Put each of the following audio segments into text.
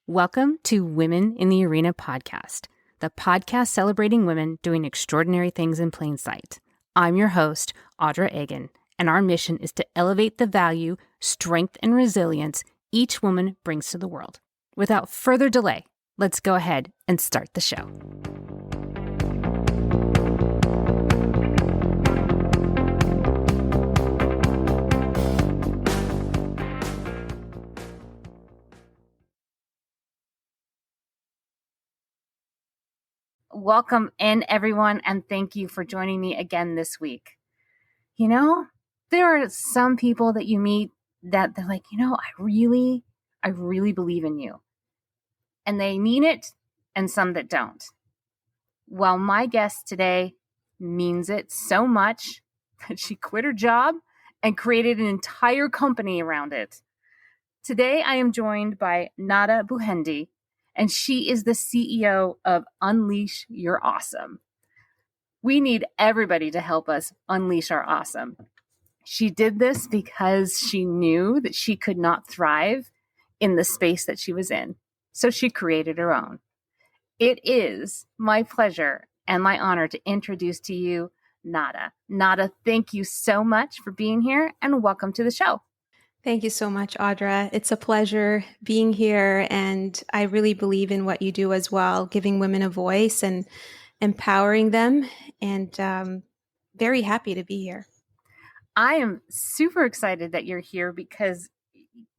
Welcome to Women in the Arena podcast, the podcast celebrating women doing extraordinary things in plain sight. I'm your host, Audra Egan, and our mission is to elevate the value, strength, and resilience each woman brings to the world. Without further delay, let's go ahead and start the show. Welcome in, everyone, and thank you for joining me again this week. You know, there are some people that you meet that they're like, I really believe in you. And they mean it, and some that don't. Well, my guest today means it so much that she quit her job and created an entire company around it. Today, I am joined by Nada Buhendi, and she is the CEO of Unleash Your Awesome. We need everybody to help us unleash our awesome. She did this because she knew that she could not thrive in the space that she was in. So she created her own. It is my pleasure and my honor to introduce to you Nada. Nada, thank you so much for being here and welcome to the show. Thank you so much, Audra. It's a pleasure being here, and I really believe in what you do as well, giving women a voice and empowering them, and very happy to be here. I am super excited that you're here because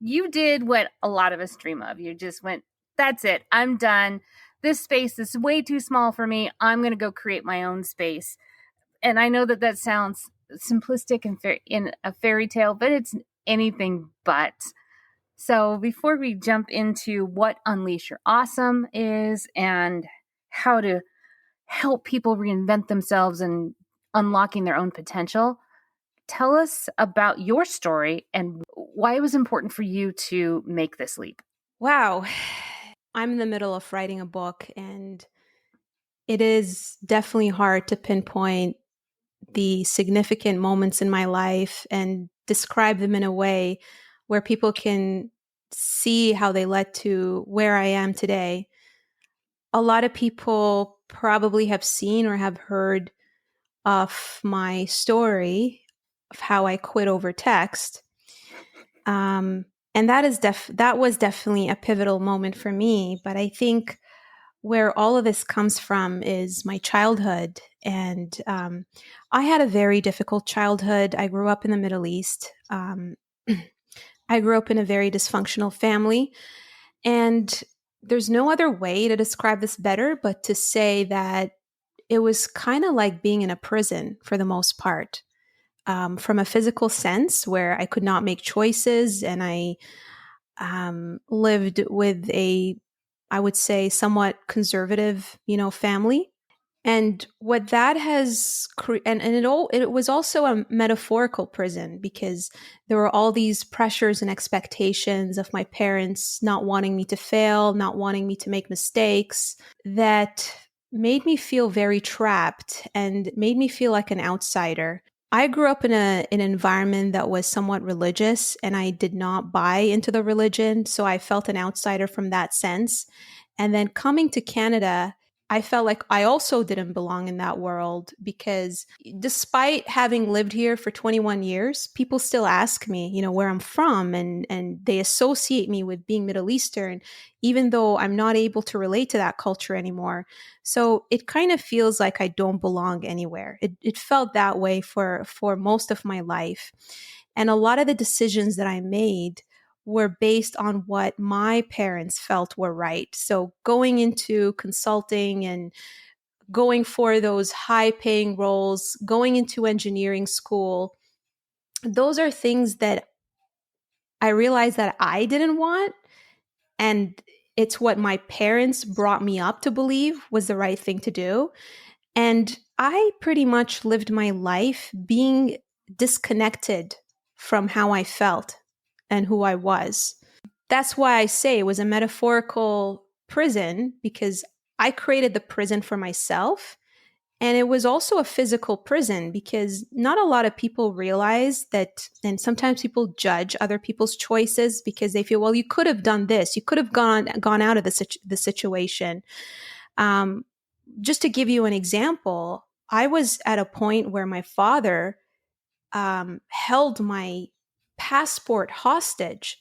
you did what a lot of us dream of. You just went, that's it, I'm done. This space is way too small for me. I'm going to go create my own space. And I know that sounds simplistic and in a fairy tale, but it's anything but. So before we jump into what Unleash Your Awesome is and how to help people reinvent themselves and unlocking their own potential, tell us about your story and why it was important for you to make this leap. Wow. I'm in the middle of writing a book, and it is definitely hard to pinpoint the significant moments in my life and describe them in a way where people can see how they led to where I am today. A lot of people probably have seen or have heard of my story of how I quit over text. And that was definitely a pivotal moment for me. But I think where all of this comes from is my childhood. And I had a very difficult childhood. I grew up in the Middle East. I grew up in a very dysfunctional family. And there's no other way to describe this better, but to say that it was kind of like being in a prison for the most part, from a physical sense where I could not make choices, and I lived with I would say, somewhat conservative, family. And what that has it was also a metaphorical prison, because there were all these pressures and expectations of my parents not wanting me to fail, not wanting me to make mistakes, that made me feel very trapped and made me feel like an outsider. I grew up in an environment that was somewhat religious, and I did not buy into the religion, so I felt an outsider from that sense. And then coming to Canada, I felt like I also didn't belong in that world, because despite having lived here for 21 years, people still ask me, where I'm from, and they associate me with being Middle Eastern, even though I'm not able to relate to that culture anymore. So it kind of feels like I don't belong anywhere. It felt that way for most of my life. And a lot of the decisions that I made were based on what my parents felt were right. So going into consulting and going for those high paying roles, going into engineering school, those are things that I realized that I didn't want. And it's what my parents brought me up to believe was the right thing to do. And I pretty much lived my life being disconnected from how I felt and who I was. That's why I say it was a metaphorical prison, because I created the prison for myself. And it was also a physical prison because not a lot of people realize that, and sometimes people judge other people's choices because they feel, well, you could have done this, you could have gone out of the situation. Um, just to give you an example, I was at a point where my father held my passport hostage,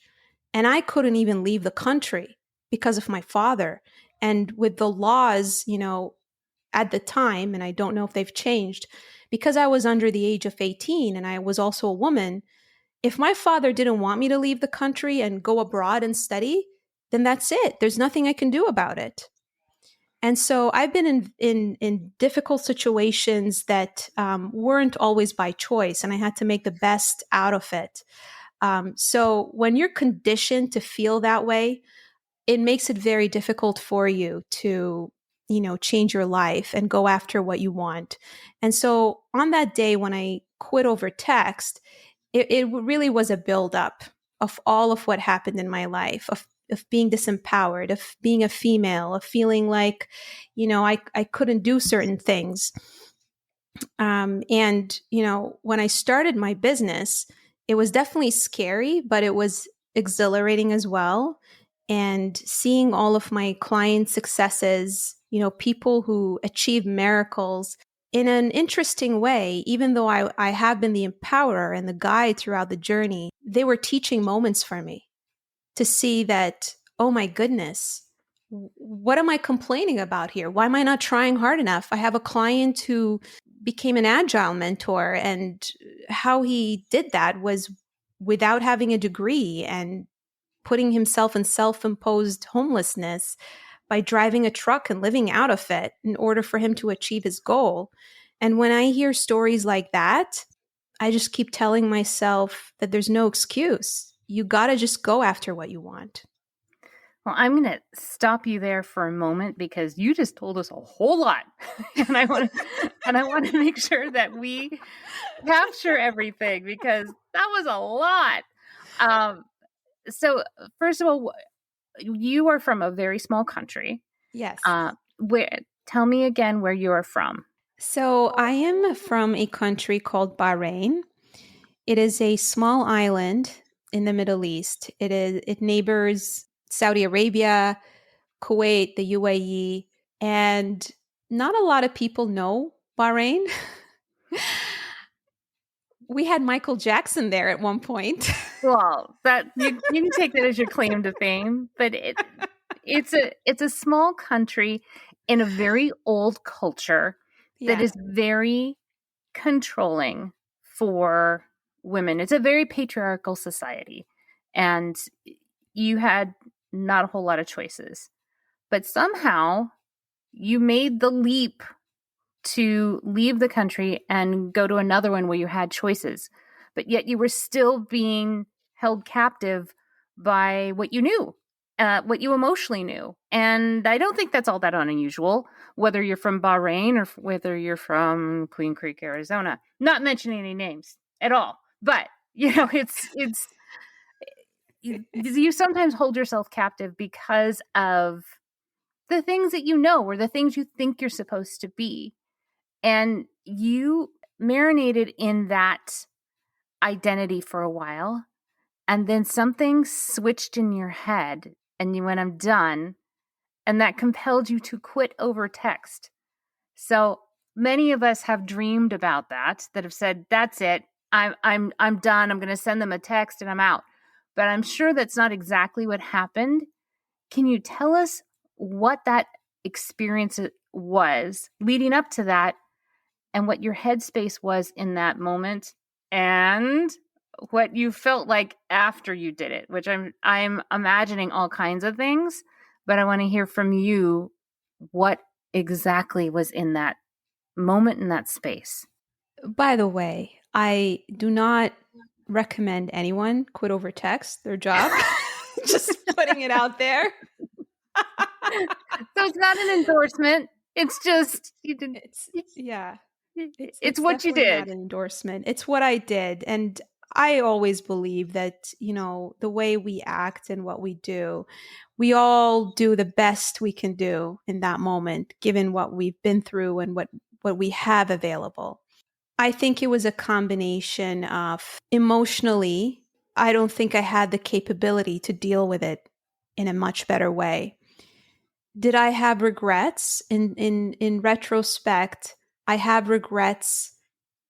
and I couldn't even leave the country because of my father. And with the laws, at the time, and I don't know if they've changed, because I was under the age of 18 and I was also a woman, if my father didn't want me to leave the country and go abroad and study, then that's it. There's nothing I can do about it. And so I've been in difficult situations that weren't always by choice, and I had to make the best out of it. So when you're conditioned to feel that way, it makes it very difficult for you to, change your life and go after what you want. And so on that day when I quit over text, it really was a buildup of all of what happened in my life, of being disempowered, of being a female, of feeling like, I couldn't do certain things. And, when I started my business, it was definitely scary, but it was exhilarating as well. And seeing all of my clients' successes, people who achieve miracles in an interesting way, even though I have been the empowerer and the guide throughout the journey, they were teaching moments for me to see that, oh my goodness, what am I complaining about here? Why am I not trying hard enough? I have a client who became an agile mentor, and how he did that was without having a degree and putting himself in self-imposed homelessness by driving a truck and living out of it in order for him to achieve his goal. And when I hear stories like that, I just keep telling myself that there's no excuse. You got to just go after what you want. Well, I'm going to stop you there for a moment because you just told us a whole lot. and I want to make sure that we capture everything because that was a lot. So first of all, you are from a very small country. Yes. Where tell me again where you are from. So I am from a country called Bahrain. It is a small island in the Middle East. It neighbors Saudi Arabia, Kuwait, the UAE, and not a lot of people know Bahrain. We had Michael Jackson there at one point. Well, that you can take that as your claim to fame, but it's a small country in a very old culture that Yeah. is very controlling for women. It's a very patriarchal society, and you had not a whole lot of choices. But somehow you made the leap to leave the country and go to another one where you had choices, but yet you were still being held captive by what you knew, what you emotionally knew. And I don't think that's all that unusual, whether you're from Bahrain or whether you're from Queen Creek, Arizona. Not mentioning any names at all, but it's you sometimes hold yourself captive because of the things that you know or the things you think you're supposed to be, and you marinated in that identity for a while, and then something switched in your head, and you went, I'm done. And that compelled you to quit over text. So many of us have dreamed about that have said, that's it. I'm done. I'm going to send them a text and I'm out. But I'm sure that's not exactly what happened. Can you tell us what that experience was leading up to that, and what your headspace was in that moment, and what you felt like after you did it? Which I'm imagining all kinds of things, but I want to hear from you what exactly was in that moment, in that space. By the way, I do not recommend anyone quit over text their job. Just putting it out there. So it's not an endorsement. It's just you did. It's yeah. It's It's what you definitely not did. an endorsement. It's what I did. And I always believe that, the way we act and what we do, we all do the best we can do in that moment, given what we've been through and what what we have available. I think it was a combination of emotionally, I don't think I had the capability to deal with it in a much better way. Did I have regrets? In retrospect, I have regrets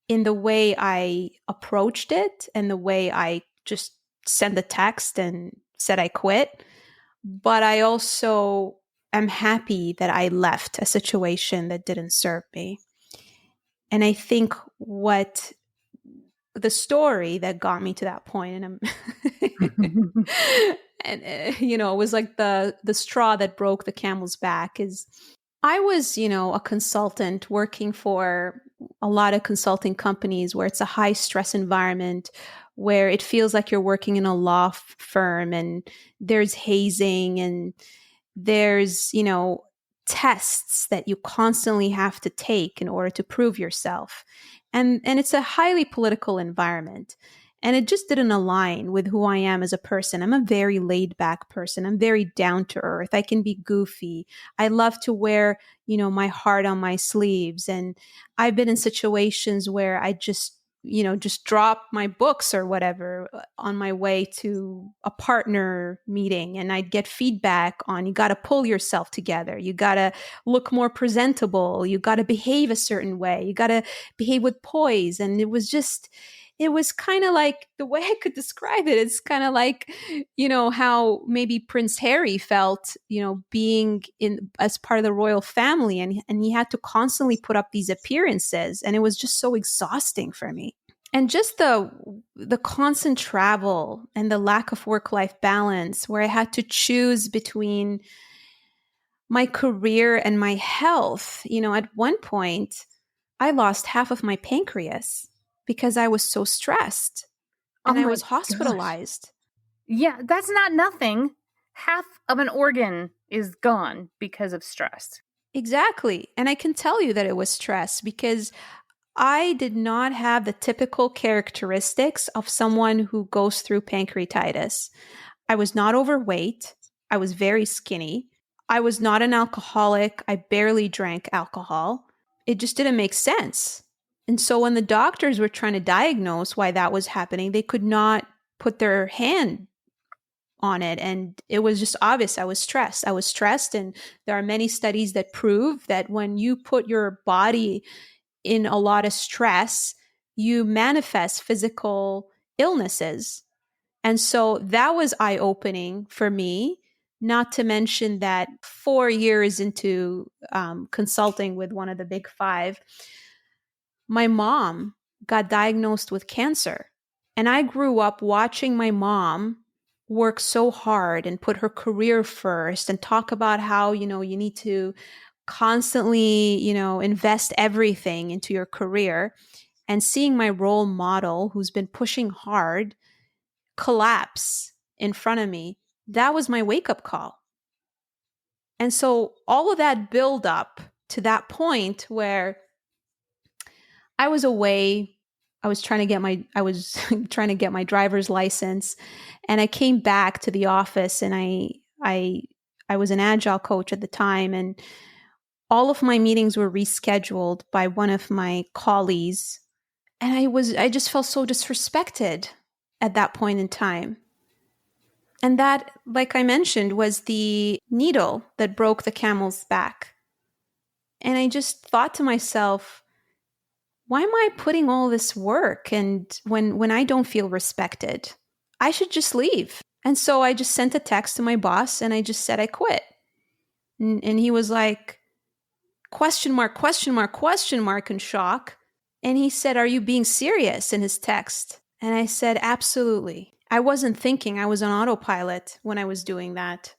in the way I approached it and the way I just sent a text and said I quit. But I also am happy that I left a situation that didn't serve me. And I think what the story that got me to that point, and and it was like the straw that broke the camel's back, is I was, a consultant working for a lot of consulting companies where it's a high stress environment, where it feels like you're working in a law firm, and there's hazing, and there's, tests that you constantly have to take in order to prove yourself. And it's a highly political environment. And it just didn't align with who I am as a person. I'm a very laid back person. I'm very down to earth. I can be goofy. I love to wear, my heart on my sleeves. And I've been in situations where I just drop my books or whatever on my way to a partner meeting, and I'd get feedback on, you got to pull yourself together. You got to look more presentable. You got to behave a certain way. You got to behave with poise. And it was kind of like, the way I could describe it, it's kind of like, how maybe Prince Harry felt, being in as part of the royal family, and he had to constantly put up these appearances, and it was just so exhausting for me. And just the constant travel and the lack of work-life balance, where I had to choose between my career and my health. At one point, I lost half of my pancreas because I was so stressed, Oh and I my was gosh. hospitalized. Yeah, that's not nothing. Half of an organ is gone because of stress. Exactly. And I can tell you that it was stress because I did not have the typical characteristics of someone who goes through pancreatitis. I was not overweight. I was very skinny. I was not an alcoholic. I barely drank alcohol. It just didn't make sense. And so when the doctors were trying to diagnose why that was happening, they could not put their hand on it. And it was just obvious I was stressed. I was stressed. And there are many studies that prove that when you put your body in a lot of stress, you manifest physical illnesses. And so that was eye opening for me. Not to mention that 4 years into consulting with one of the big five, my mom got diagnosed with cancer. And I grew up watching my mom work so hard and put her career first and talk about how, you need to constantly, invest everything into your career. And seeing my role model, who's been pushing hard, collapse in front of me, that was my wake up call. And so all of that build up to that point where I was away, I was trying to get my driver's license, and I came back to the office, and I was an agile coach at the time, and all of my meetings were rescheduled by one of my colleagues, and I just felt so disrespected at that point in time. And that, like I mentioned, was the needle that broke the camel's back. And I just thought to myself, why am I putting all this work, and when I don't feel respected? I should just leave. And so I just sent a text to my boss, and I just said I quit. And he was like, question mark, question mark, question mark, in shock. And he said, "Are you being serious?" in his text. And I said, "Absolutely." I wasn't thinking. I was on autopilot when I was doing that.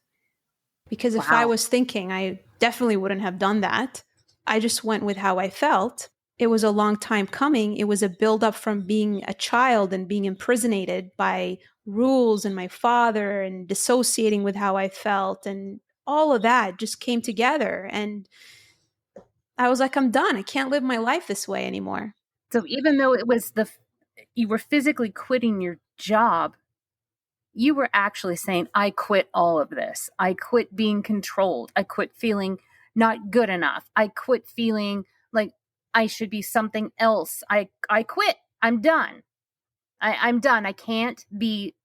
Because if I Wow. was thinking, I definitely wouldn't have done that. I just went with how I felt. It was a long time coming. It was a buildup from being a child and being imprisoned by rules and my father and dissociating with how I felt. And all of that just came together. And I was like, I'm done. I can't live my life this way anymore. So even though you were physically quitting your job, you were actually saying, I quit all of this. I quit being controlled. I quit feeling not good enough. I quit feeling like I should be something else. I quit. I'm done. I'm done. I can't be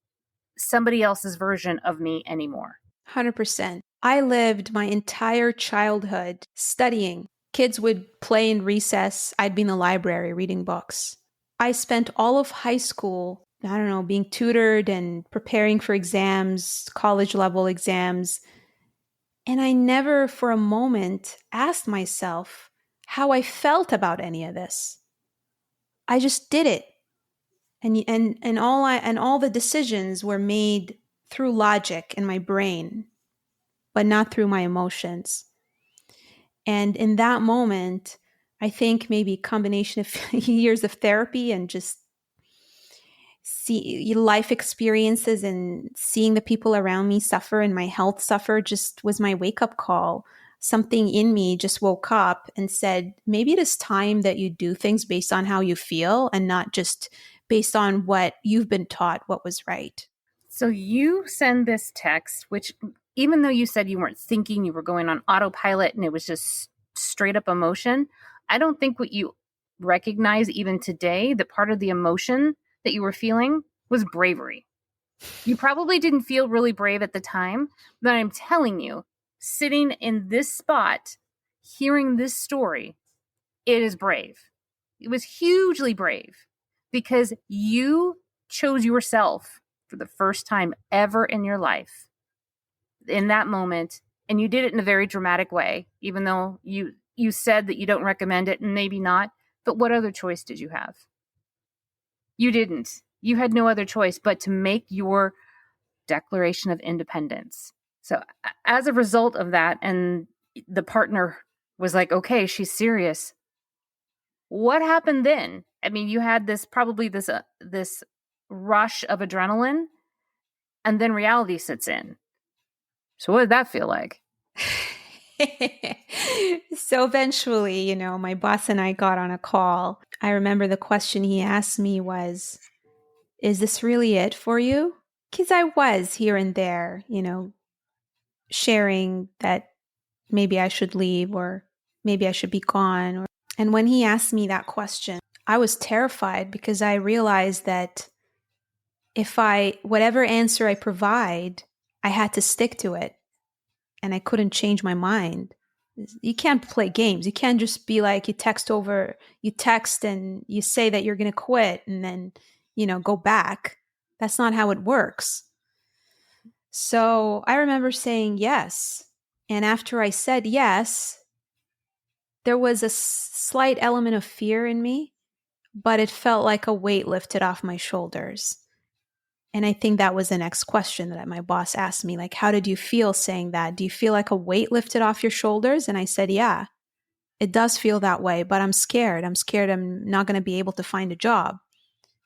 somebody else's version of me anymore. 100%. I lived my entire childhood studying. Kids would play in recess. I'd be in the library reading books. I spent all of high school, I don't know, being tutored and preparing for exams, college level exams. And I never for a moment asked myself how I felt about any of this. I just did it. And all the decisions were made through logic in my brain, but not through my emotions. And in that moment, I think maybe a combination of years of therapy and just see life experiences and seeing the people around me suffer and my health suffer just was my wake up call. Something in me just woke up and said, maybe it is time that you do things based on how you feel and not just based on what you've been taught what was right. So you send this text, which even though you said you weren't thinking, you were going on autopilot and it was just straight up emotion, I don't think what you recognize even today, that part of the emotion that you were feeling was bravery. You probably didn't feel really brave at the time, but I'm telling you, sitting in this spot, hearing this story, it is brave. It was hugely brave because you chose yourself for the first time ever in your life in that moment, and you did it in a very dramatic way, even though you said that you don't recommend it and maybe not. But what other choice did you have? You didn't. You had no other choice but to make your Declaration of Independence. So as a result of that, and the partner was like, okay, she's serious. What happened then? I mean, you had this rush of adrenaline, and then reality sits in. So what did that feel like? So eventually, my boss and I got on a call. I remember the question he asked me was, is this really it for you? Because I was here and there, sharing that maybe I should leave or maybe I should be gone. And when he asked me that question, I was terrified because I realized that whatever answer I provide, I had to stick to it and I couldn't change my mind. You can't play games. You can't just be like, you text and you say that you're going to quit and then, go back. That's not how it works. So I remember saying yes. And after I said yes, there was a slight element of fear in me, but it felt like a weight lifted off my shoulders. And I think that was the next question that my boss asked me, like, how did you feel saying that? Do you feel like a weight lifted off your shoulders? And I said, yeah, it does feel that way, but I'm scared. I'm scared I'm not going to be able to find a job.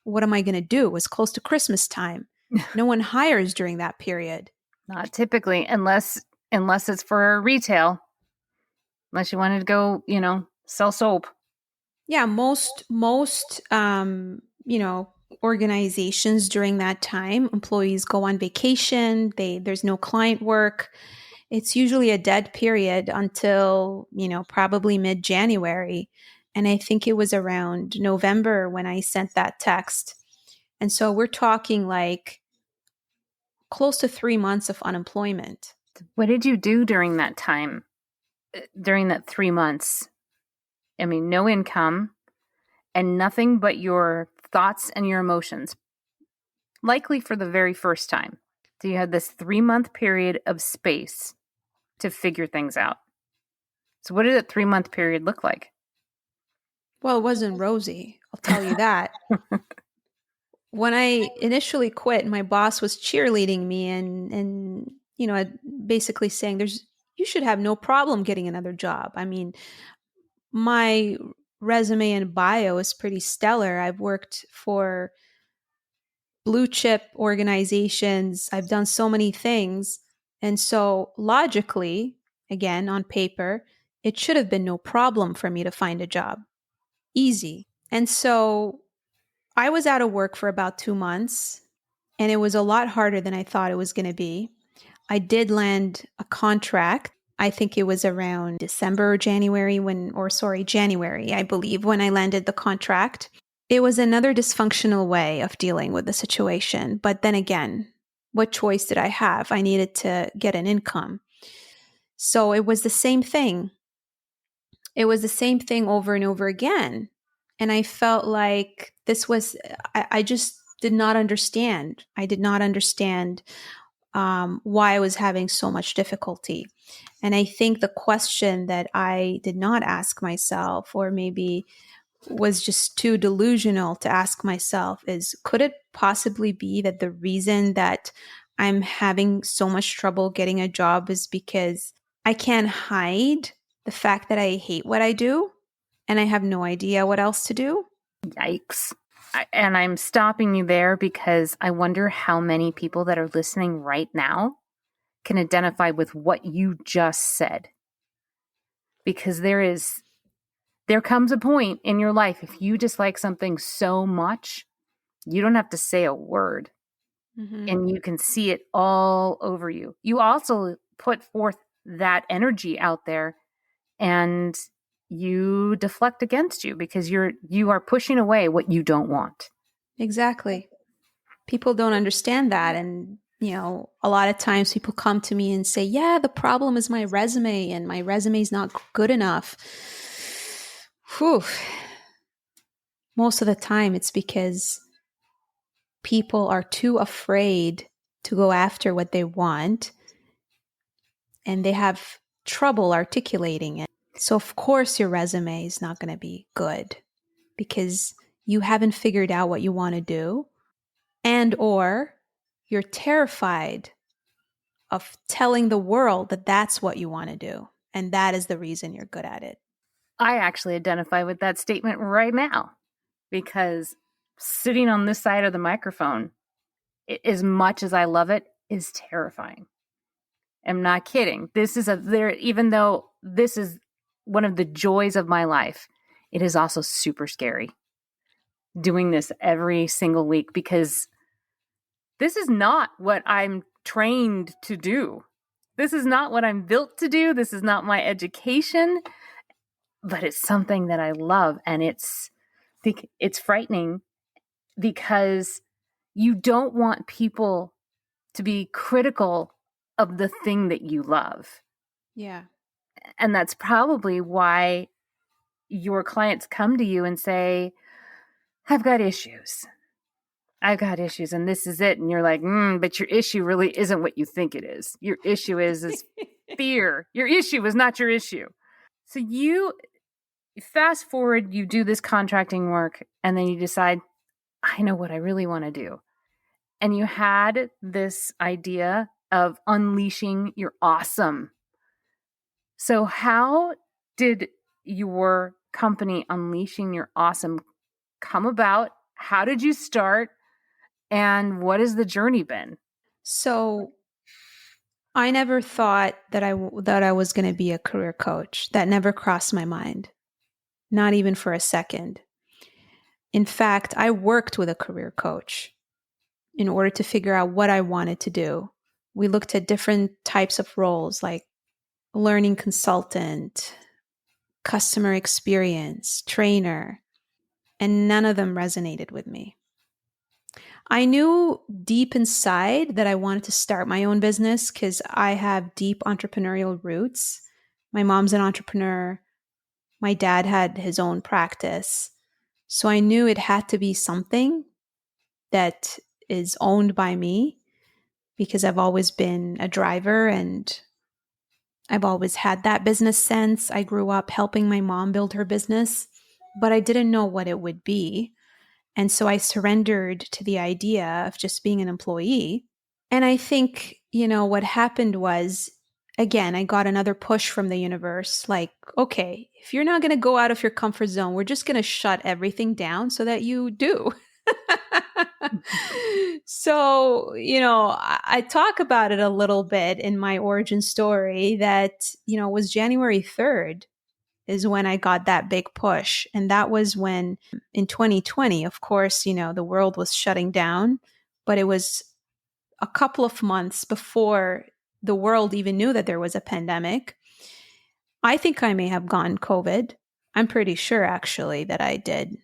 What am I going to do? It was close to Christmas time. No one hires during that period. Not typically, unless it's for retail. Unless you wanted to go, sell soap. Yeah, most organizations during that time, employees go on vacation, there's no client work. It's usually a dead period until, probably mid-January. And I think it was around November when I sent that text. And so we're talking like close to 3 months of unemployment. What did you do during that time? During that 3 months? I mean, no income and nothing but your thoughts and your emotions, likely for the very first time. So you had this 3-month period of space to figure things out. So what did that 3-month period look like? Well, it wasn't rosy, I'll tell you that. When I initially quit, my boss was cheerleading me and basically saying you should have no problem getting another job. I mean, my resume and bio is pretty stellar. I've worked for blue chip organizations. I've done so many things. And so logically, again, on paper, it should have been no problem for me to find a job. Easy. And so I was out of work for about 2 months, and it was a lot harder than I thought it was going to be. I did land a contract I think it was around December or January January, I believe, when I landed the contract. It was another dysfunctional way of dealing with the situation. But then again, what choice did I have? I needed to get an income. So it was the same thing. It was the same thing over and over again. And I felt like I just did not understand. I did not understand why I was having so much difficulty. And I think the question that I did not ask myself, or maybe was just too delusional to ask myself, is could it possibly be that the reason that I'm having so much trouble getting a job is because I can't hide the fact that I hate what I do and I have no idea what else to do? Yikes. And I'm stopping you there because I wonder how many people that are listening right now can identify with what you just said. Because there comes a point in your life, if you dislike something so much, you don't have to say a word Mm-hmm. and you can see it all over you. You also put forth that energy out there and you deflect against you because you are pushing away what you don't want. Exactly. People don't understand that. And, a lot of times people come to me and say, yeah, the problem is my resume and my resume is not good enough. Whew. Most of the time it's because people are too afraid to go after what they want and they have trouble articulating it. So, of course, your resume is not going to be good because you haven't figured out what you want to do, and or you're terrified of telling the world that that's what you want to do. And that is the reason you're good at it. I actually identify with that statement right now because sitting on this side of the microphone, as much as I love it, is terrifying. I'm not kidding. Even though this is one of the joys of my life, it is also super scary doing this every single week because this is not what I'm trained to do. This is not what I'm built to do. This is not my education, but it's something that I love. And it's frightening because you don't want people to be critical of the thing that you love. Yeah. And that's probably why your clients come to you and say, I've got issues. I've got issues and this is it. And you're like, but your issue really isn't what you think it is. Your issue is fear. Your issue is not your issue. So you fast forward, you do this contracting work, and then you decide, I know what I really want to do. And you had this idea of unleashing your awesome. So how did your company Unleashing Your Awesome come about? How did you start? And what has the journey been? So I never thought that I was going to be a career coach. That never crossed my mind, not even for a second. In fact, I worked with a career coach in order to figure out what I wanted to do. We looked at different types of roles like learning consultant, customer experience, trainer, and none of them resonated with me. I knew deep inside that I wanted to start my own business because I have deep entrepreneurial roots. My mom's an entrepreneur. My dad had his own practice. So I knew it had to be something that is owned by me because I've always been a driver and I've always had that business sense. I grew up helping my mom build her business, but I didn't know what it would be. And so I surrendered to the idea of just being an employee. And I think, what happened was, again, I got another push from the universe like, okay, if you're not going to go out of your comfort zone, we're just going to shut everything down so that you do. So, I talk about it a little bit in my origin story that, it was January 3rd is when I got that big push. And that was when in 2020, of course, the world was shutting down, but it was a couple of months before the world even knew that there was a pandemic. I think I may have gotten COVID. I'm pretty sure actually that I did.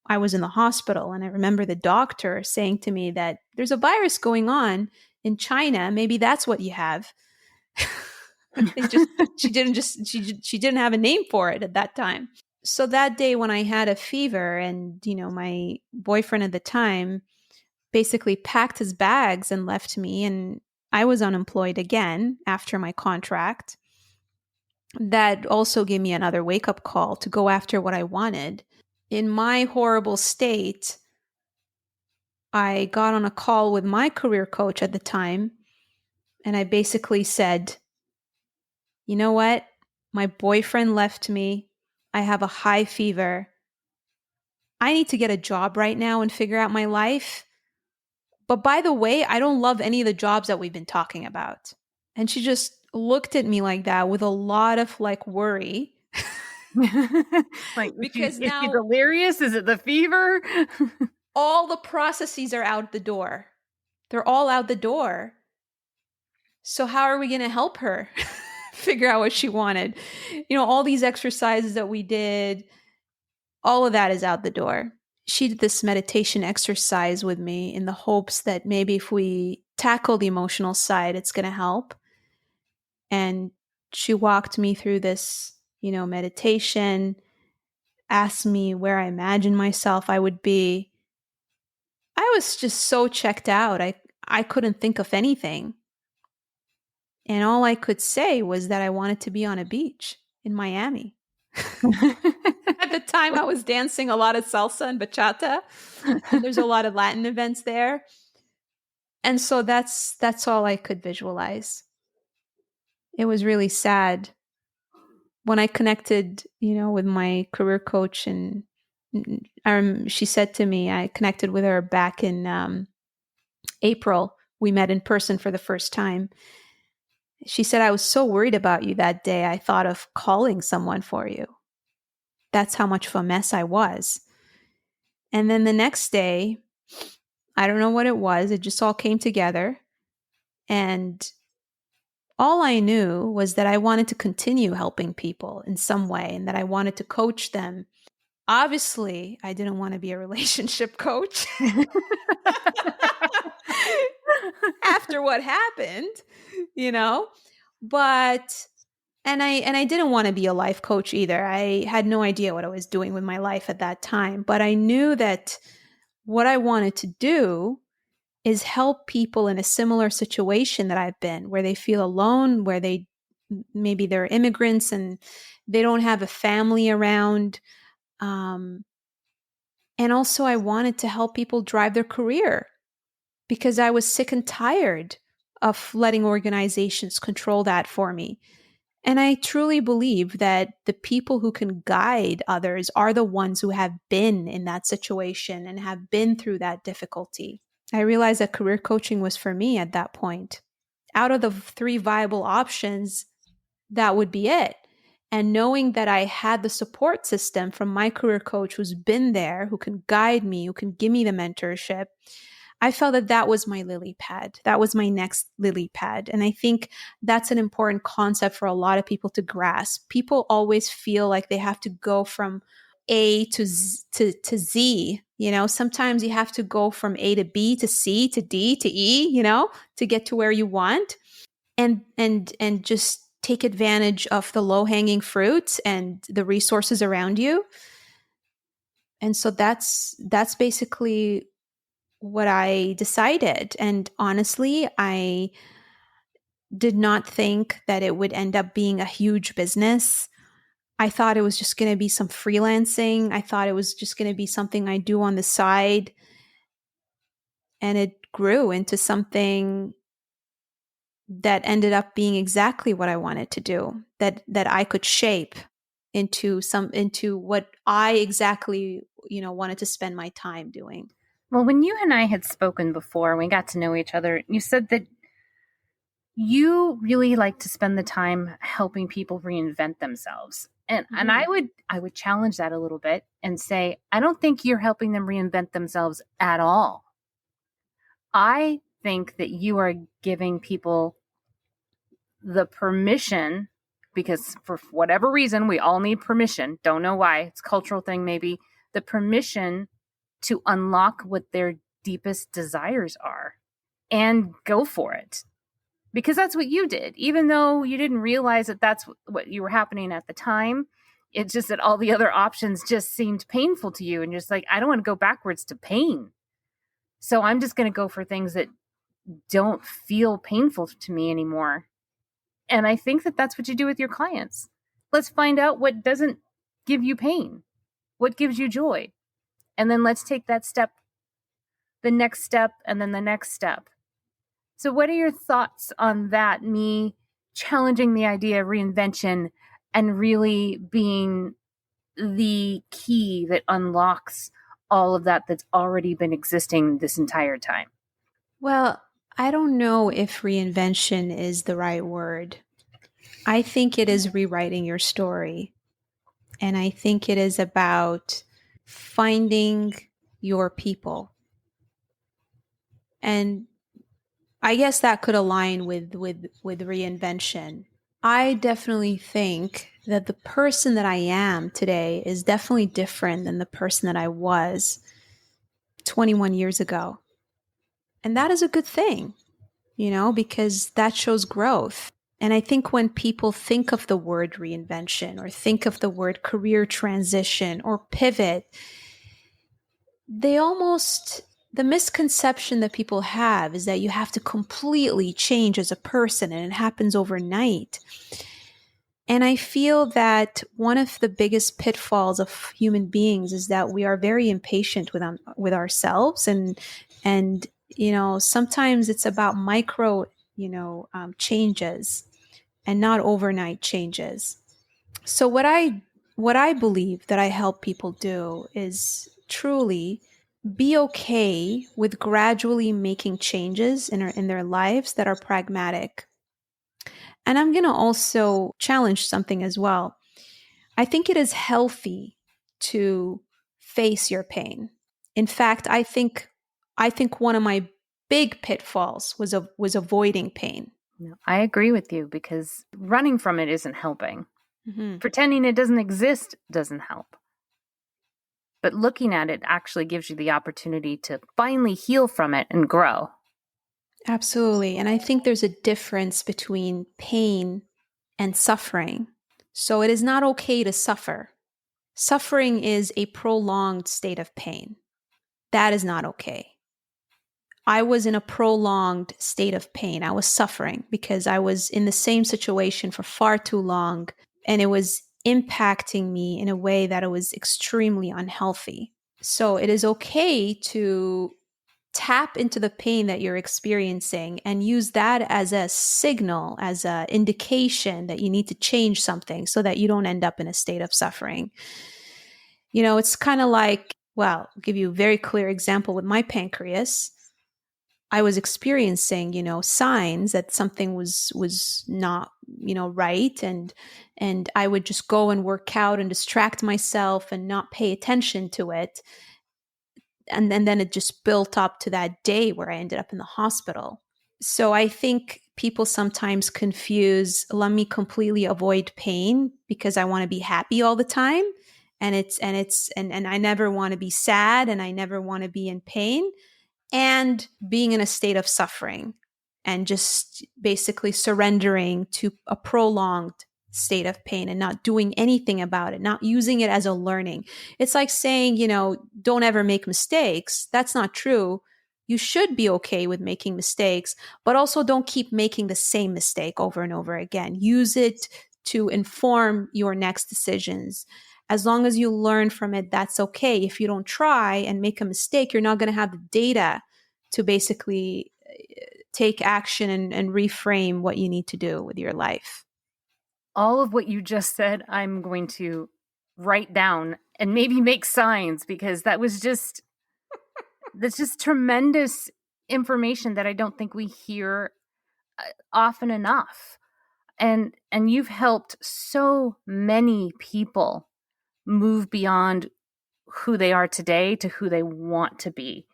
I was in the hospital and I remember the doctor saying to me that there's a virus going on in China. Maybe that's what you have. They just she didn't have a name for it at that time. So that day when I had a fever and my boyfriend at the time basically packed his bags and left me, and I was unemployed again after my contract. That also gave me another wake up call to go after what I wanted. In my horrible state, I got on a call with my career coach at the time, and I basically said, you know what? My boyfriend left me. I have a high fever. I need to get a job right now and figure out my life. But by the way, I don't love any of the jobs that we've been talking about. And she just looked at me like that with a lot of like worry. Like, Because is she now delirious? Is it the fever? all the processes are out the door. They're all out the door. So how are we going to help her figure out what she wanted? All these exercises that we did, all of that is out the door. She did this meditation exercise with me in the hopes that maybe if we tackle the emotional side, it's going to help. And she walked me through this, meditation, asked me where I imagined myself I would be. I was just so checked out. I couldn't think of anything. And all I could say was that I wanted to be on a beach in Miami. At the time, I was dancing a lot of salsa and bachata, and there's a lot of Latin events there. And so that's all I could visualize. It was really sad when I connected, with my career coach, and she said to me, I connected with her back in April. We met in person for the first time. She said, I was so worried about you that day, I thought of calling someone for you. That's how much of a mess I was. And then the next day, I don't know what it was. It just all came together. And all I knew was that I wanted to continue helping people in some way and that I wanted to coach them. Obviously, I didn't want to be a relationship coach after what happened, you know? But I didn't want to be a life coach either. I had no idea what I was doing with my life at that time, but I knew that what I wanted to do is help people in a similar situation that I've been, where they feel alone, where maybe they're immigrants and they don't have a family around. And also, I wanted to help people drive their career because I was sick and tired of letting organizations control that for me. And I truly believe that the people who can guide others are the ones who have been in that situation and have been through that difficulty. I realized that career coaching was for me at that point. Out of the 3 viable options, that would be it. And knowing that I had the support system from my career coach who's been there, who can guide me, who can give me the mentorship, I felt that that was my lily pad. That was my next lily pad. And I think that's an important concept for a lot of people to grasp. People always feel like they have to go from A to Z. Sometimes you have to go from A to B to C to D to E, to get to where you want. And just take advantage of the low-hanging fruits and the resources around you. And so that's basically what I decided. And honestly, I did not think that it would end up being a huge business. I thought it was just going to be some freelancing. I thought it was just going to be something I do on the side. And it grew into something that ended up being exactly what I wanted to do, that I could shape into what I exactly, wanted to spend my time doing. Well, when you and I had spoken before, we got to know each other, you said that you really like to spend the time helping people reinvent themselves. And I would challenge that a little bit and say, I don't think you're helping them reinvent themselves at all. I think that you are giving people the permission because for whatever reason, we all need permission. Don't know why. It's a cultural thing, maybe. The permission to unlock what their deepest desires are and go for it. Because that's what you did. Even though you didn't realize that that's what you were happening at the time, it's just that all the other options just seemed painful to you. And you're just like, I don't want to go backwards to pain. So I'm just going to go for things that don't feel painful to me anymore. And I think that that's what you do with your clients. Let's find out what doesn't give you pain, what gives you joy. And then let's take that step, the next step, and then the next step. So what are your thoughts on that, me challenging the idea of reinvention and really being the key that unlocks all of that that's already been existing this entire time? Well, I don't know if reinvention is the right word. I think it is rewriting your story. And I think it is about finding your people. And I guess that could align with reinvention. I definitely think that the person that I am today is definitely different than the person that I was 21 years ago. And that is a good thing, because that shows growth. And I think when people think of the word reinvention or think of the word career transition or pivot, the misconception that people have is that you have to completely change as a person and it happens overnight. And I feel that one of the biggest pitfalls of human beings is that we are very impatient with ourselves, and sometimes it's about micro changes and not overnight changes. So what I believe that I help people do is truly be okay with gradually making changes in their lives that are pragmatic. And I'm going to also challenge something as well. I think it is healthy to face your pain. In fact, I think one of my big pitfalls was avoiding pain. No, I agree with you because running from it isn't helping. Mm-hmm. Pretending it doesn't exist doesn't help. But looking at it actually gives you the opportunity to finally heal from it and grow. Absolutely. And I think there's a difference between pain and suffering. So it is not okay to suffer. Suffering is a prolonged state of pain. That is not okay. I was in a prolonged state of pain. I was suffering because I was in the same situation for far too long, and it was impacting me in a way that it was extremely unhealthy. So it is okay to tap into the pain that you're experiencing and use that as a signal, as an indication that you need to change something so that you don't end up in a state of suffering. It's kind of like, well, I'll give you a very clear example with my pancreas. I was experiencing, signs that something was not, right, and I would just go and work out and distract myself and not pay attention to it. And then it just built up to that day where I ended up in the hospital. So I think people sometimes confuse, let me completely avoid pain because I want to be happy all the time. And I never want to be sad and I never want to be in pain, and being in a state of suffering and just basically surrendering to a prolonged state of pain and not doing anything about it, not using it as a learning. It's like saying, don't ever make mistakes. That's not true. You should be okay with making mistakes, but also don't keep making the same mistake over and over again. Use it to inform your next decisions. As long as you learn from it, that's okay. If you don't try and make a mistake, you're not going to have the data to basically take action and reframe what you need to do with your life. All of what you just said, I'm going to write down and maybe make signs because that's just tremendous information that I don't think we hear often enough. And you've helped so many people move beyond who they are today to who they want to be.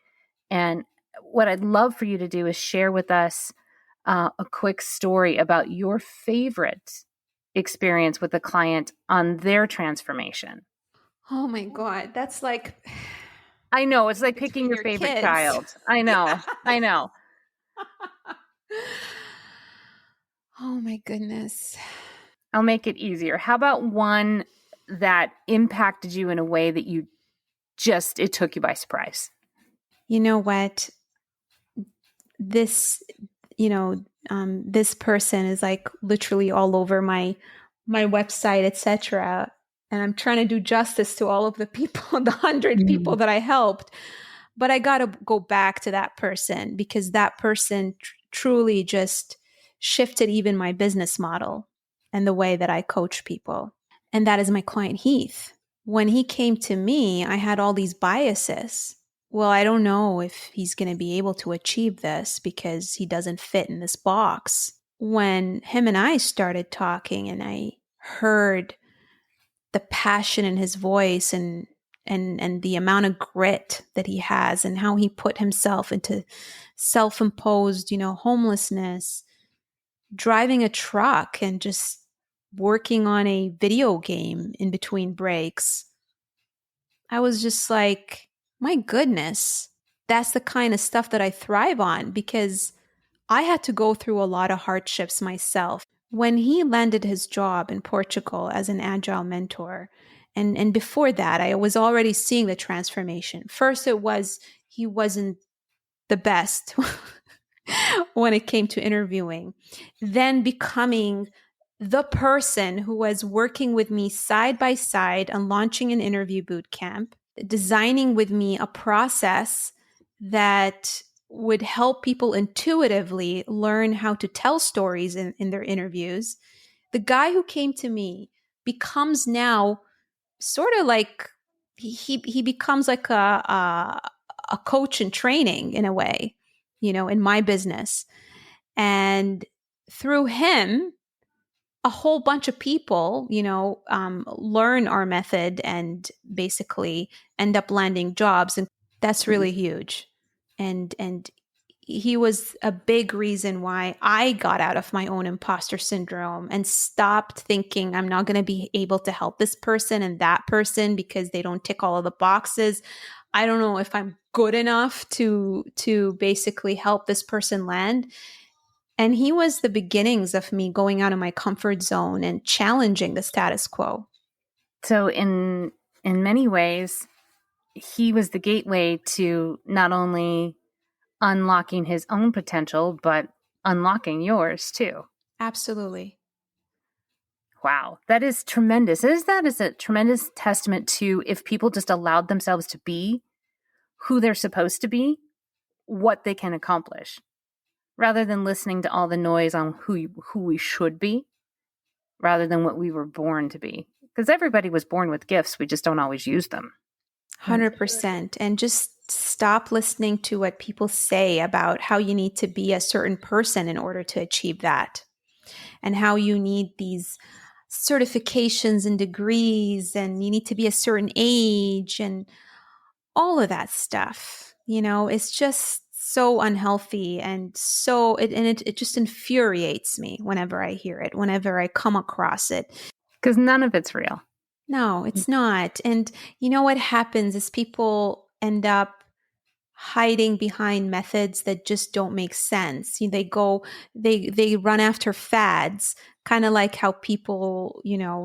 And what I'd love for you to do is share with us a quick story about your favorite experience with a client on their transformation. Oh my God. That's like I know, it's like picking between your your favorite kids. child. I know. I Yes. know. Oh my goodness. I'll make it easier. How about one that impacted you in a way that it took you by surprise? You know what? This, this person is like literally all over my website, etc. And I'm trying to do justice to all of the people, the 100 people Mm. that I helped. But I got to go back to that person because that person truly just shifted even my business model and the way that I coach people. And that is my client Heath. When he came to me, I had all these biases. Well, I don't know if he's going to be able to achieve this because he doesn't fit in this box. When him and I started talking and I heard the passion in his voice and the amount of grit that he has and how he put himself into self-imposed, homelessness, driving a truck and just working on a video game in between breaks. I was just like, my goodness, that's the kind of stuff that I thrive on because I had to go through a lot of hardships myself. When he landed his job in Portugal as an agile mentor, and before that, I was already seeing the transformation. First, it was he wasn't the best when it came to interviewing, then becoming the person who was working with me side by side on launching an interview boot camp, designing with me a process that would help people intuitively learn how to tell stories in their interviews. The guy who came to me becomes now sort of like he becomes like a coach in training in a way, in my business. And through him, a whole bunch of people, learn our method and basically end up landing jobs. And that's really huge. And he was a big reason why I got out of my own imposter syndrome and stopped thinking I'm not going to be able to help this person and that person because they don't tick all of the boxes. I don't know if I'm good enough to basically help this person land. And he was the beginnings of me going out of my comfort zone and challenging the status quo. So in many ways, he was the gateway to not only unlocking his own potential, but unlocking yours too. Absolutely. Wow, that is tremendous. That is a tremendous testament to if people just allowed themselves to be who they're supposed to be, what they can accomplish, rather than listening to all the noise on who we should be, rather than what we were born to be. Because everybody was born with gifts, we just don't always use them. 100%. And just stop listening to what people say about how you need to be a certain person in order to achieve that, and how you need these certifications and degrees, and you need to be a certain age, and all of that stuff. It's just so unhealthy and it just infuriates me whenever I hear it, whenever I come across it. Because none of it's real. No, it's not. And what happens is people end up hiding behind methods that just don't make sense. They run after fads, kind of like how people,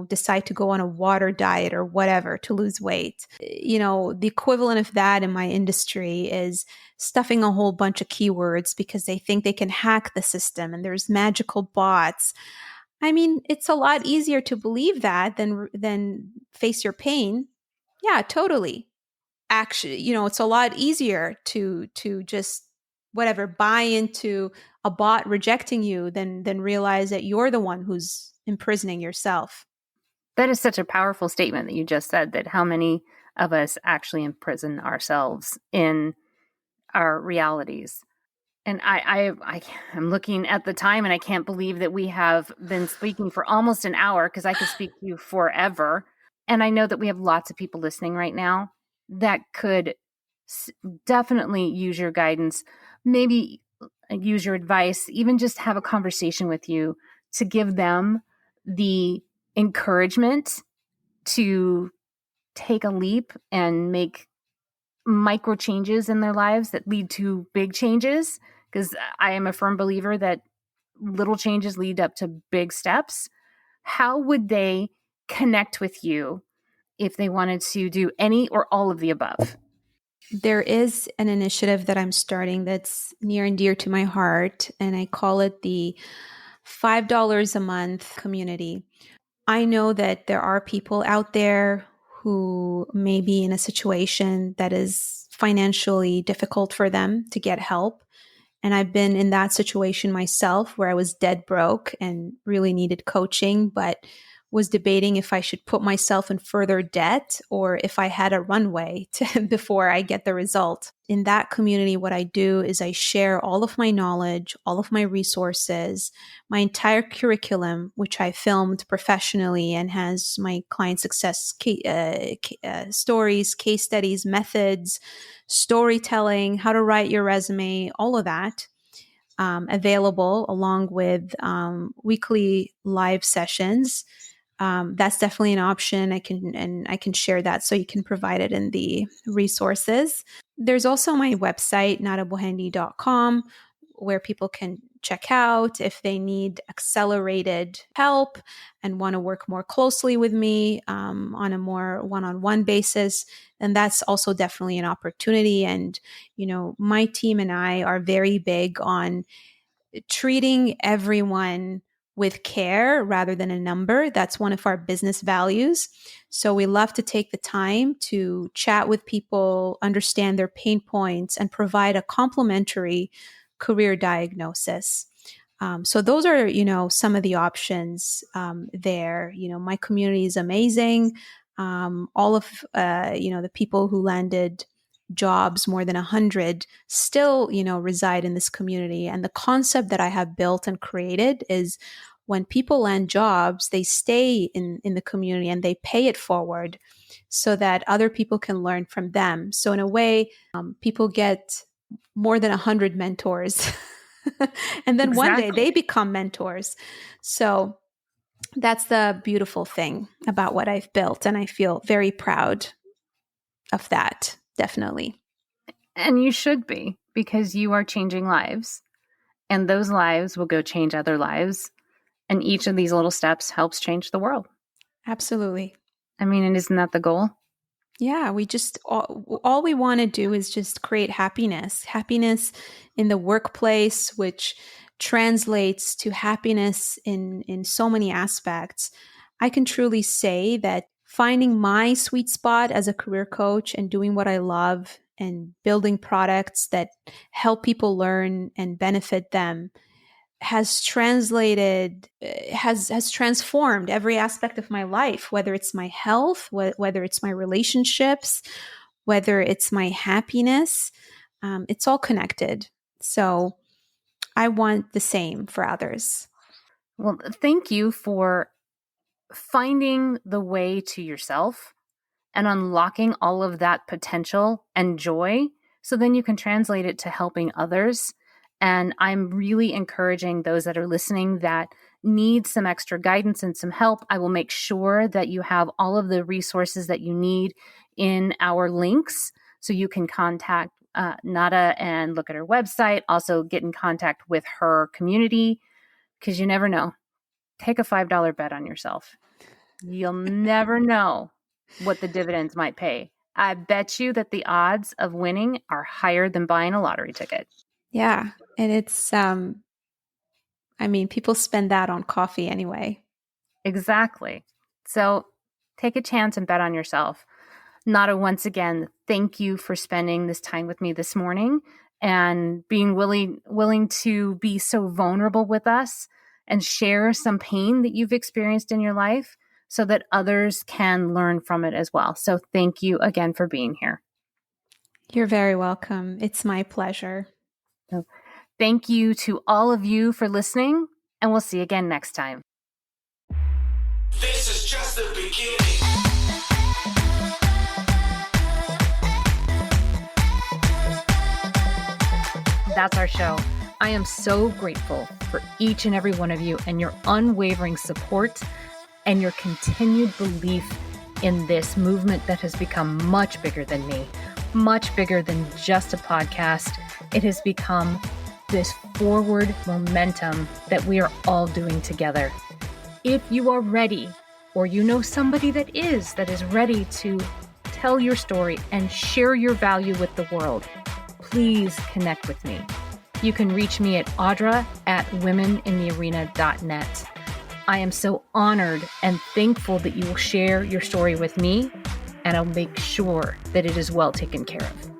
decide to go on a water diet or whatever to lose weight. The equivalent of that in my industry is stuffing a whole bunch of keywords because they think they can hack the system and there's magical bots. I mean, it's a lot easier to believe that than face your pain. Yeah, totally. Actually, it's a lot easier to just whatever buy into a bot rejecting you than realize that you're the one who's imprisoning yourself. That is such a powerful statement that you just said, that how many of us actually imprison ourselves in our realities. And I'm looking at the time and I can't believe that we have been speaking for almost an hour, because I could speak to you forever. And I know that we have lots of people listening right now that could definitely use your guidance, maybe use your advice, even just have a conversation with you to give them the encouragement to take a leap and make micro changes in their lives that lead to big changes, because I am a firm believer that little changes lead up to big steps, how would they connect with you if they wanted to do any or all of the above? There is an initiative that I'm starting that's near and dear to my heart, and I call it the $5 a month community. I know that there are people out there who may be in a situation that is financially difficult for them to get help. And I've been in that situation myself where I was dead broke and really needed coaching, but was debating if I should put myself in further debt or if I had a runway before I get the result. In that community, what I do is I share all of my knowledge, all of my resources, my entire curriculum, which I filmed professionally and has my client success stories, case studies, methods, storytelling, how to write your resume, all of that. Available along with weekly live sessions. That's definitely an option. I can share that so you can provide it in the resources. There's also my website, nadabuhendi.com, where people can check out if they need accelerated help and want to work more closely with me on a more one-on-one basis. And that's also definitely an opportunity. And, my team and I are very big on treating everyone with care rather than a number. That's one of our business values. So we love to take the time to chat with people, understand their pain points, and provide a complimentary career diagnosis. So those are, some of the options there. My community is amazing. All of, the people who landed jobs, more than 100, still, reside in this community. And the concept that I have built and created is when people land jobs, they stay in the community and they pay it forward so that other people can learn from them. So in a way, people get more than 100 mentors. And then one day they become mentors. So that's the beautiful thing about what I've built. And I feel very proud of that. Definitely. And you should be, because you are changing lives, and those lives will go change other lives. And each of these little steps helps change the world. Absolutely. I mean, and isn't that the goal? Yeah, we just, all we want to do is just create happiness in the workplace, which translates to happiness in so many aspects. I can truly say that finding my sweet spot as a career coach and doing what I love and building products that help people learn and benefit them has transformed every aspect of my life, whether it's my health, whether it's my relationships, whether it's my happiness. It's all connected. So I want the same for others. Well, thank you for finding the way to yourself and unlocking all of that potential and joy, so then you can translate it to helping others. And I'm really encouraging those that are listening that need some extra guidance and some help. I will make sure that you have all of the resources that you need in our links, so you can contact Nada and look at her website. Also get in contact with her community, because you never know. Take a $5 bet on yourself. You'll never know what the dividends might pay. I bet you that the odds of winning are higher than buying a lottery ticket. Yeah. And it's, people spend that on coffee anyway. Exactly. So take a chance and bet on yourself. Nada, once again, thank you for spending this time with me this morning and being willing to be so vulnerable with us and share some pain that you've experienced in your life, so that others can learn from it as well. So thank you again for being here. You're very welcome. It's my pleasure. So thank you to all of you for listening, and we'll see you again next time. This is just the beginning. That's our show. I am so grateful for each and every one of you and your unwavering support and your continued belief in this movement that has become much bigger than me, much bigger than just a podcast. It has become this forward momentum that we are all doing together. If you are ready, or you know somebody that is ready to tell your story and share your value with the world, please connect with me. You can reach me at audra@womeninthearena.net. I am so honored and thankful that you will share your story with me, and I'll make sure that it is well taken care of.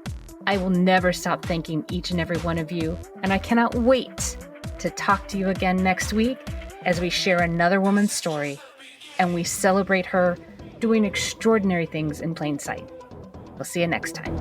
I will never stop thanking each and every one of you, and I cannot wait to talk to you again next week as we share another woman's story and we celebrate her doing extraordinary things in plain sight. We'll see you next time.